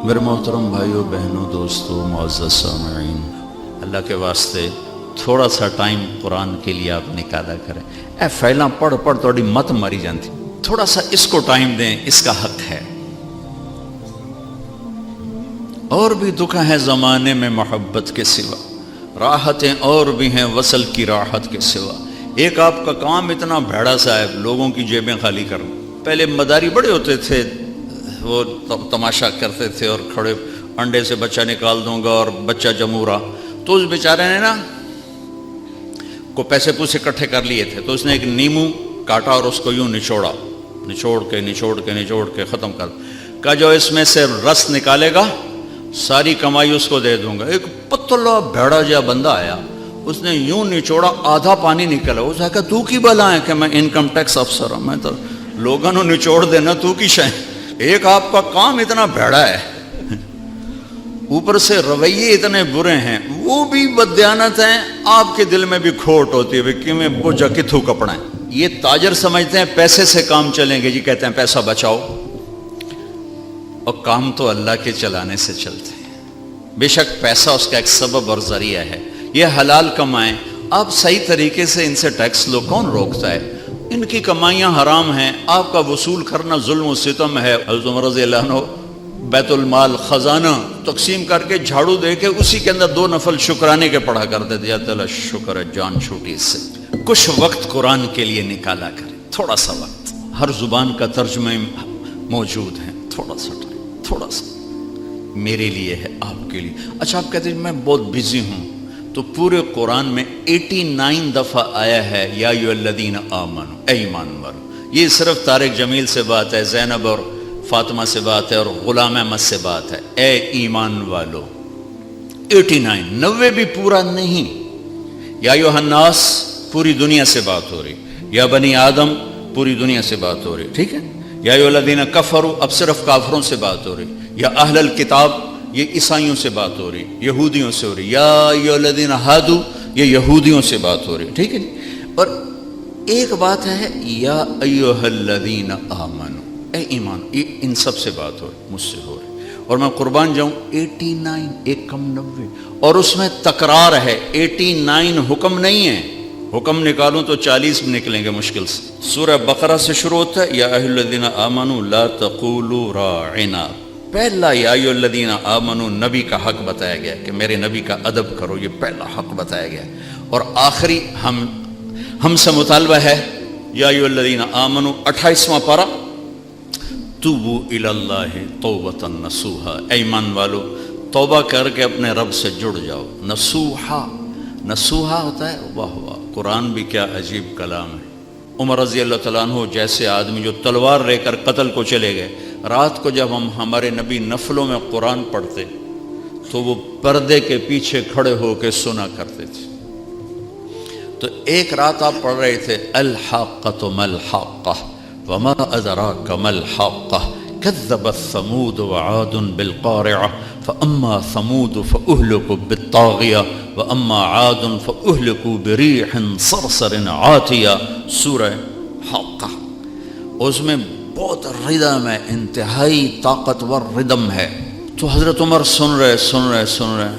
میرے محترم بھائیوں بہنوں دوستوں معزز سامعین، اللہ کے واسطے تھوڑا سا ٹائم قرآن کے لیے آپ نکالا کریں۔ اے فیلاں پڑھ پڑھ توڑی مت ماری جانتی، تھوڑا سا اس کو ٹائم دیں، اس کا حق ہے۔ اور بھی دکھ ہیں زمانے میں محبت کے سوا، راحتیں اور بھی ہیں وصل کی راحت کے سوا۔ ایک آپ کا کام اتنا بھیڑا سا ہے، لوگوں کی جیبیں خالی کرنا۔ پہلے مداری بڑے ہوتے تھے، وہ تماشا کرتے تھے اور کھڑے انڈے سے بچہ نکال دوں گا اور بچہ جمورا، تو اس بیچارے نے نا کو پیسے پوسے اکٹھے کر لیے تھے، تو اس نے ایک نیمو کاٹا اور اس کو یوں نچوڑا، نچوڑ کے ختم کر کہا جو اس میں سے رس نکالے گا ساری کمائی اس کو دے دوں گا۔ ایک پتلا بھیڑا جا بندہ آیا، اس نے یوں نچوڑا، آدھا پانی نکلا۔ اس نے کہا تو کی بلا ہے کہ میں انکم ٹیکس افسر ہوں، میں تو لوگوں نے نچوڑ دینا، تو کی شے۔ ایک آپ کا کام اتنا بھیڑا ہے، اوپر سے رویے اتنے برے ہیں، وہ بھی بددیانت ہیں، آپ کے دل میں بھی کھوٹ ہوتی ہے کہ میں بوجھا کتھو کپڑا ہے۔ یہ تاجر سمجھتے ہیں پیسے سے کام چلیں گے، جی کہتے ہیں پیسہ بچاؤ، اور کام تو اللہ کے چلانے سے چلتے ہیں۔ بے شک پیسہ اس کا ایک سبب اور ذریعہ ہے، یہ حلال کمائیں، آپ صحیح طریقے سے ان سے ٹیکس لو، کون روکتا ہے؟ ان کی کمائیاں حرام ہیں، آپ کا وصول کرنا ظلم و ستم ہے۔ حضرت عمر رضی اللہ عنہ بیت المال خزانہ تقسیم کر کے جھاڑو دے کے اسی کے اندر 2 نفل شکرانے کے پڑھا کرتے تھے، یا تعالیٰ شکر ہے جان چھوٹی اس سے۔ کچھ وقت قرآن کے لیے نکالا کریں، تھوڑا سا وقت، ہر زبان کا ترجمہ موجود ہے، تھوڑا سا ٹائم، تھوڑا سا میرے لیے ہے، آپ کے لیے۔ اچھا آپ کہتے ہیں میں بہت بزی ہوں، تو پورے قرآن میں 89 دفعہ آیا ہے یا ایھا الذین آمنوا، اے ایمان والو۔ یہ صرف طارق جمیل سے بات ہے، زینب اور فاطمہ سے بات ہے، اور غلام احمد سے بات ہے، اے ایمان والو۔ 89، 90 بھی پورا نہیں۔ یا ایھا الناس پوری دنیا سے بات ہو رہی، یا بنی آدم پوری دنیا سے بات ہو رہی، ٹھیک ہے۔ یا ایھا الذین کفروا اب صرف کافروں سے بات ہو رہی، یا اہل الکتاب یہ عیسائیوں سے بات ہو رہی، یہودیوں سے ہو رہی، یا ایھا الذین ھادوا یہ یہودیوں سے بات ہو رہی، ٹھیک ہے۔ اور ایک بات ہے یا ایھا الذین آمنوا، اے ایمان، یہ ان سب سے بات ہو رہی، مجھ سے ہو رہی۔ اور میں قربان جاؤں 89 ایک کم 90، اور اس میں تکرار ہے، 89 حکم نہیں ہے، حکم نکالوں تو 40 نکلیں گے مشکل سے۔ سورہ بقرہ سے شروع ہوتا ہے یا ایھا الذین آمنوا لا تقولوا راعنا، پہلا یا ایھا الذین آمنوا نبی کا حق بتایا گیا کہ میرے نبی کا ادب کرو، یہ پہلا حق بتایا گیا، اور آخری ہم سے مطالبہ ہے یا ایھا الذین آمنوا 28واں پارہ توبوا الی اللہ توبۃ نصوحا، اے ایمان والو توبہ کر کے اپنے رب سے جڑ جاؤ۔ نصوحا، نصوحا ہوتا ہے، واہ واہ، قرآن بھی کیا عجیب کلام ہے۔ عمر رضی اللہ تعالیٰ عنہ جیسے آدمی جو تلوار لے کر قتل کو چلے گئے، رات کو جب ہمارے نبی نفلوں میں قرآن پڑھتے تو وہ پردے کے پیچھے کھڑے ہو کے سنا کرتے تھے۔ تو ایک رات آپ پڑھ رہے تھے الحاقۃ ما الحاقہ وما ادراک ما الحاقہ کذبت ثمود وعاد بالقارعہ فاما ثمود فاہلکوا بالطاغیہ واما عاد فاہلکوا بریح صرصر عاتیہ، سورہ حاقہ۔ اس میں بہت ردم ہے، انتہائی طاقتور ردم ہے۔ تو حضرت عمر سن رہے۔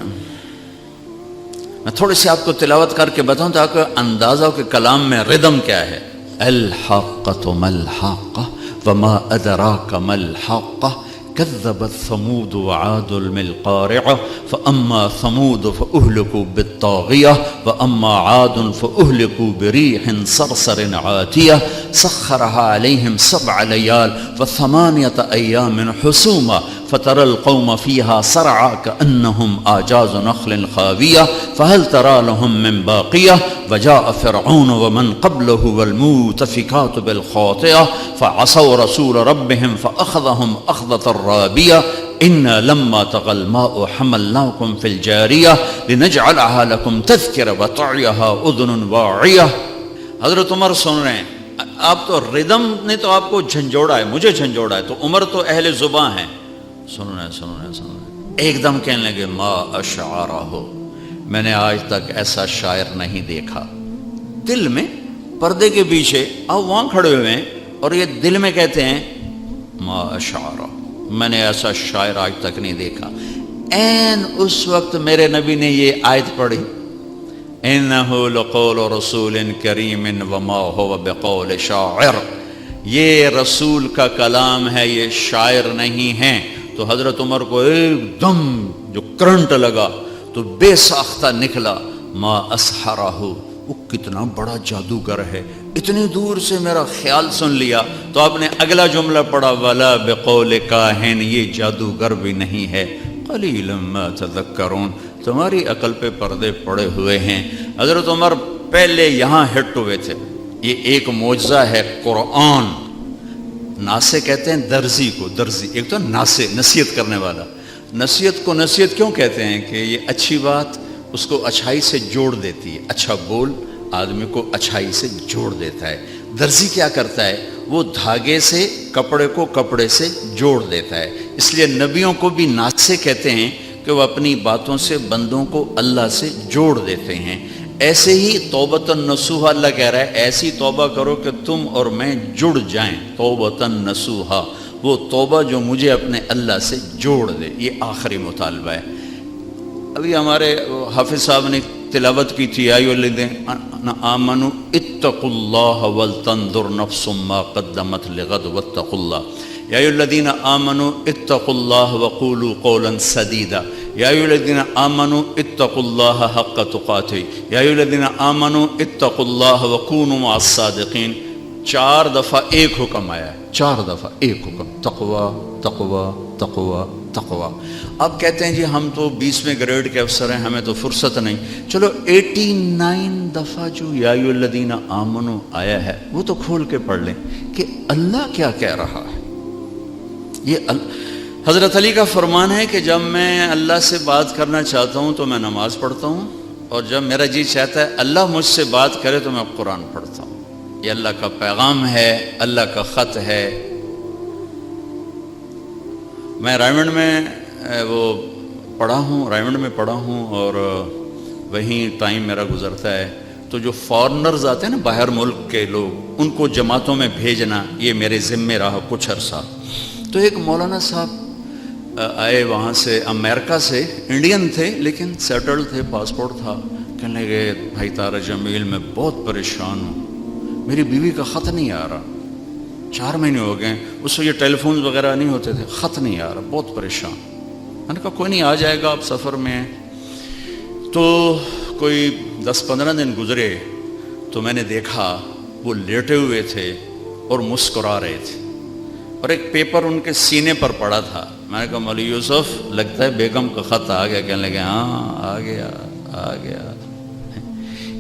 میں تھوڑی سی آپ کو تلاوت کر کے بتاؤں تاکہ اندازہ ہو کہ کلام میں ردم کیا ہے۔ الحاقۃ ما الحاقہ وما ادراک ما الحاقہ كذبت ثمود وعاد بالقارعة فأما ثمود فأهلكوا بالطاغية وأما عاد فأهلكوا بريح صرصر عاتية سخرها عليهم 7 ليال و8 أيام حسوما فترى القوم فيها صرعى كأنهم أعجاز نخل خاوية فهل ترى لهم من باقية وجاء فرعون ومن قبله والمؤتفكات بالخاطئة فعصوا رسول ربهم فأخذهم أخذة رابية إنا لما طغى الماء حملناكم في الجارية لنجعلها لكم تذكرة وتعيها أذن واعية۔ حضرت عمر سن رہے ہیں، آپ تو ردم نے تو آپ کو جھنجھوڑا ہے، مجھے جھنجھوڑا ہے، تو عمر تو اہل زباں ہیں، سن رہے ایک دم کہنے لگے ما اشعرہ، میں نے آج تک ایسا شاعر نہیں دیکھا۔ دل میں پردے کے پیچھے آپ وہاں کھڑے ہوئے ہیں اور یہ دل میں کہتے ہیں ما اشعرہ، میں نے ایسا شاعر آج تک نہیں دیکھا۔ این اس وقت میرے نبی نے یہ آیت پڑھی، اِنَّهُ لَقَوْلُ رَسُولٍ كَرِيمٍ وَمَا هُوَ بِقَوْلِ شَاعِرٍ، یہ رسول کا کلام ہے، یہ شاعر نہیں ہے۔ تو حضرت عمر کو ایک دم جو کرنٹ لگا تو بے ساختہ نکلا، ما اسحرہ، وہ کتنا بڑا جادوگر ہے، اتنی دور سے میرا خیال سن لیا۔ تو آپ نے اگلا جملہ پڑھا، ولا بقول کاہن، یہ جادوگر بھی نہیں ہے، قلیلا ما تذکرون، تمہاری عقل پہ پردے پڑے ہوئے ہیں۔ حضرت عمر پہلے یہاں ہٹ ہوئے تھے۔ یہ ایک معجزہ ہے قرآن۔ ناسے کہتے ہیں درزی کو، درزی ایک تو ناسے، نصیحت کرنے والا۔ نصیحت کو نصیحت کیوں کہتے ہیں؟ کہ یہ اچھی بات اس کو اچھائی سے جوڑ دیتی ہے، اچھا بول آدمی کو اچھائی سے جوڑ دیتا ہے۔ درزی کیا کرتا ہے؟ وہ دھاگے سے کپڑے کو کپڑے سے جوڑ دیتا ہے۔ اس لیے نبیوں کو بھی ناسے کہتے ہیں کہ وہ اپنی باتوں سے بندوں کو اللہ سے جوڑ دیتے ہیں۔ ایسے ہی توبۃ نصوحا، اللہ کہہ رہا ہے ایسی توبہ کرو کہ تم اور میں جڑ جائیں، توبۃ نصوحا، وہ توبہ جو مجھے اپنے اللہ سے جوڑ دے۔ یہ آخری مطالبہ ہے۔ ابھی ہمارے حافظ صاحب نے تلاوت کی تھی، یا ایھا الذین آمنوا اتقوا اللہ ولتنظر نفس ما قدمت لغد واتقوا اللہ، یا ایھا الذین آمنوا اتقوا اللہ وقولوا قولا سدیدا، یا ایھا الذین آمنوا اتقوا اللہ حق تقاته، یا ایھا الذین آمنوا اتقوا اللہ وکونوا مع الصادقین۔ 4 دفعہ ایک حکم آیا ہے، 4 دفعہ ایک حکم، تقوی تقوی تقوی تقوی۔ اب کہتے ہیں جی ہم تو 20ویں گریڈ کے افسر ہیں، ہمیں تو فرصت نہیں۔ چلو 89 دفعہ جو یا ایھا الذین آمنوا آیا ہے وہ تو کھول کے پڑھ لیں کہ اللہ کیا کہہ رہا ہے۔ یہ حضرت علی کا فرمان ہے کہ جب میں اللہ سے بات کرنا چاہتا ہوں تو میں نماز پڑھتا ہوں، اور جب میرا جی چاہتا ہے اللہ مجھ سے بات کرے تو میں قرآن پڑھتا ہوں۔ یہ اللہ کا پیغام ہے، اللہ کا خط ہے۔ میں رائمنڈ میں وہ پڑھا ہوں، رائمنڈ میں پڑھا ہوں، اور وہیں ٹائم میرا گزرتا ہے۔ تو جو فارنرز آتے ہیں نا، باہر ملک کے لوگ، ان کو جماعتوں میں بھیجنا یہ میرے ذمے رہا کچھ عرصہ۔ تو ایک مولانا صاحب آئے وہاں سے، امریکہ سے، انڈین تھے لیکن سیٹلڈ تھے، پاسپورٹ تھا۔ کہنے لگے بھائی طارق جمیل میں بہت پریشان ہوں، میری بیوی کا خط نہیں آ رہا، 4 مہینے ہو گئے، اس وقت یہ ٹیلی فونز وغیرہ نہیں ہوتے تھے، خط نہیں آ رہا، بہت پریشان۔ میں نے کہا کوئی نہیں، آ جائے گا، آپ سفر میں ہیں۔ تو کوئی 10-15 دن گزرے تو میں نے دیکھا وہ لیٹے ہوئے تھے اور مسکرا رہے تھے، اور ایک پیپر ان کے سینے پر پڑا تھا۔ میں نے کہا مولوی یوسف لگتا ہے بیگم کا خط آ گیا۔ کہنے لگے ہاں آ گیا آ گیا۔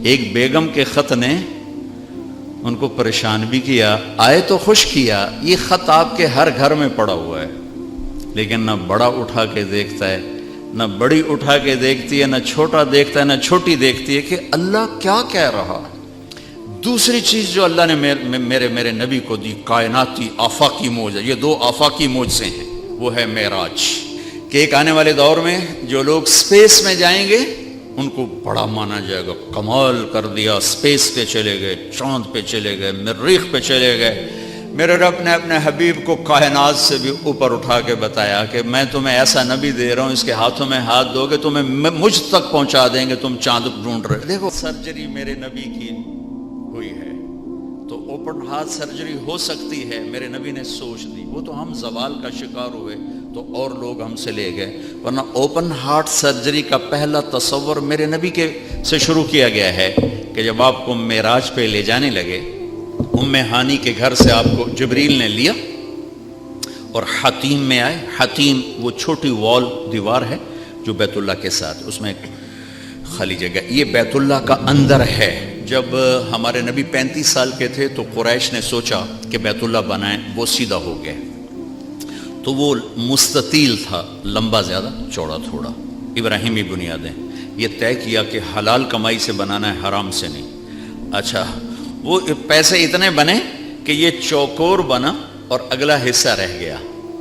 ایک بیگم کے خط نے ان کو پریشان بھی کیا، آئے تو خوش کیا۔ یہ خط آپ کے ہر گھر میں پڑا ہوا ہے، لیکن نہ بڑا اٹھا کے دیکھتا ہے، نہ بڑی اٹھا کے دیکھتی ہے، نہ چھوٹا دیکھتا ہے، نہ چھوٹی دیکھتی ہے کہ اللہ کیا کہہ رہا ہے۔ دوسری چیز جو اللہ نے میرے نبی کو دی، کائناتی آفاقی معجزہ، یہ 2 آفاقی معجزے ہیں، وہ ہے معراج، کہ ایک آنے والے دور میں جو لوگ سپیس میں جائیں گے ان کو بڑا مانا جائے گا، کمال کر دیا، سپیس پہ چلے گئے، چاند پہ چلے گئے، مریخ پہ چلے گئے۔ میرے رب نے اپنے حبیب کو کائنات سے بھی اوپر اٹھا کے بتایا کہ میں تمہیں ایسا نبی دے رہا ہوں، اس کے ہاتھوں میں ہاتھ دو گے تمہیں مجھ تک پہنچا دیں گے، تم چاند ڈھونڈ رہے۔ دیکھو سرجری میرے نبی کی ہوئی ہے تو اوپن ہارٹ سرجری ہو سکتی ہے، میرے نبی نے سوچ دی، وہ تو ہم زوال کا شکار ہوئے تو اور لوگ ہم سے لے گئے، ورنہ اوپن ہارٹ سرجری کا پہلا تصور میرے نبی کے سے شروع کیا گیا ہے کہ جب آپ کو معراج پہ لے جانے لگے، ام ہانی کے گھر سے آپ کو جبریل نے لیا اور حتیم میں آئے۔ حتیم وہ چھوٹی وال دیوار ہے جو بیت اللہ کے ساتھ، اس میں ایک خالی جگہ، یہ بیت اللہ کا اندر ہے۔ جب ہمارے نبی 35 سال کے تھے تو قریش نے سوچا کہ بیت اللہ بنائیں، وہ سیدھا ہو گئے تو وہ مستطیل تھا، لمبا زیادہ چوڑا تھوڑا، ابراہیمی بنیادیں، یہ طے کیا کہ حلال کمائی سے بنانا ہے، حرام سے نہیں۔ اچھا وہ پیسے اتنے بنے کہ یہ چوکور بنا اور اگلا حصہ رہ گیا،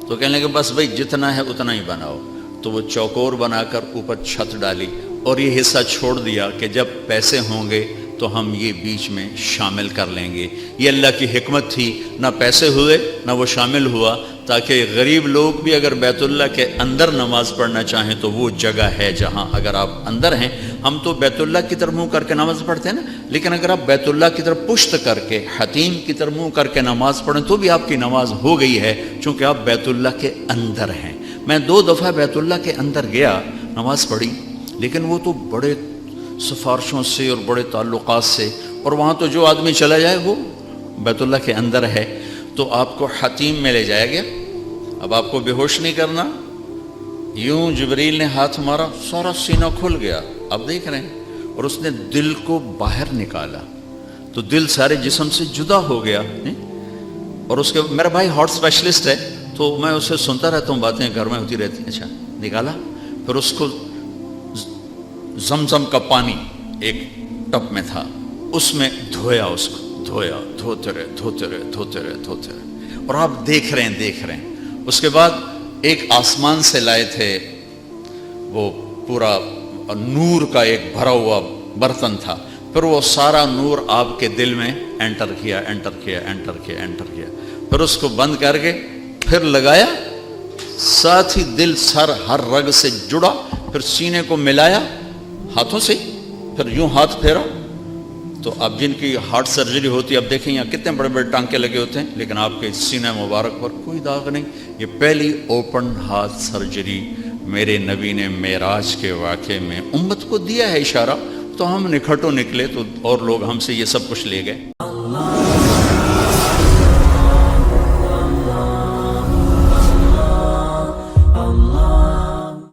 تو کہنے لگے بس بھائی جتنا ہے اتنا ہی بناؤ، تو وہ چوکور بنا کر اوپر چھت ڈالی اور یہ حصہ چھوڑ دیا کہ جب پیسے ہوں گے تو ہم یہ بیچ میں شامل کر لیں گے۔ یہ اللہ کی حکمت تھی، نہ پیسے ہوئے نہ وہ شامل ہوا، تاکہ غریب لوگ بھی اگر بیت اللہ کے اندر نماز پڑھنا چاہیں تو وہ جگہ ہے جہاں اگر آپ اندر ہیں. ہم تو بیت اللہ کی طرف منہ کر کے نماز پڑھتے ہیں نا, لیکن اگر آپ بیت اللہ کی طرف پشت کر کے حتیم کی طرف منہ کر کے نماز پڑھیں تو بھی آپ کی نماز ہو گئی ہے, چونکہ آپ بیت اللہ کے اندر ہیں. میں 2 دفعہ بیت اللہ کے اندر گیا, نماز پڑھی, لیکن وہ تو بڑے سفارشوں سے اور بڑے تعلقات سے, اور وہاں تو جو آدمی چلا جائے وہ بیت اللہ کے اندر ہے. تو آپ کو حتیم میں لے جایا گیا. اب آپ کو بے ہوش نہیں کرنا, یوں جبریل نے ہاتھ مارا, سارا سینہ کھل گیا, آپ دیکھ رہے ہیں, اور اس نے دل کو باہر نکالا تو دل سارے جسم سے جدا ہو گیا. اور اس کے میرا بھائی ہارٹ اسپیشلسٹ ہے تو میں اسے سنتا رہتا ہوں, باتیں گھر میں ہوتی رہتی ہیں. اچھا نکالا, پھر اس کو زمزم کا پانی ایک ٹب میں تھا, اس میں دھویا, اس کو دھویا, دھوتے رہے, اور آپ دیکھ رہے ہیں. اس کے بعد ایک آسمان سے لائے تھے, وہ پورا نور کا ایک بھرا ہوا برتن تھا, پھر وہ سارا نور آپ کے دل میں انٹر کیا, پھر اس کو بند کر کے پھر لگایا, ساتھ ہی دل سر ہر رگ سے جڑا, پھر سینے کو ملایا ہاتھوں سے, پھر یوں ہاتھ پھیرا. تو اب جن کی ہارٹ سرجری ہوتی ہے, اب دیکھیں یہاں کتنے بڑے بڑے ٹانکے لگے ہوتے ہیں, لیکن آپ کے سینہ مبارک پر کوئی داغ نہیں. یہ پہلی اوپن ہارٹ سرجری میرے نبی نے معراج کے واقعے میں امت کو دیا ہے اشارہ. تو ہم نکھٹو نکلے تو اور لوگ ہم سے یہ سب کچھ لے گئے.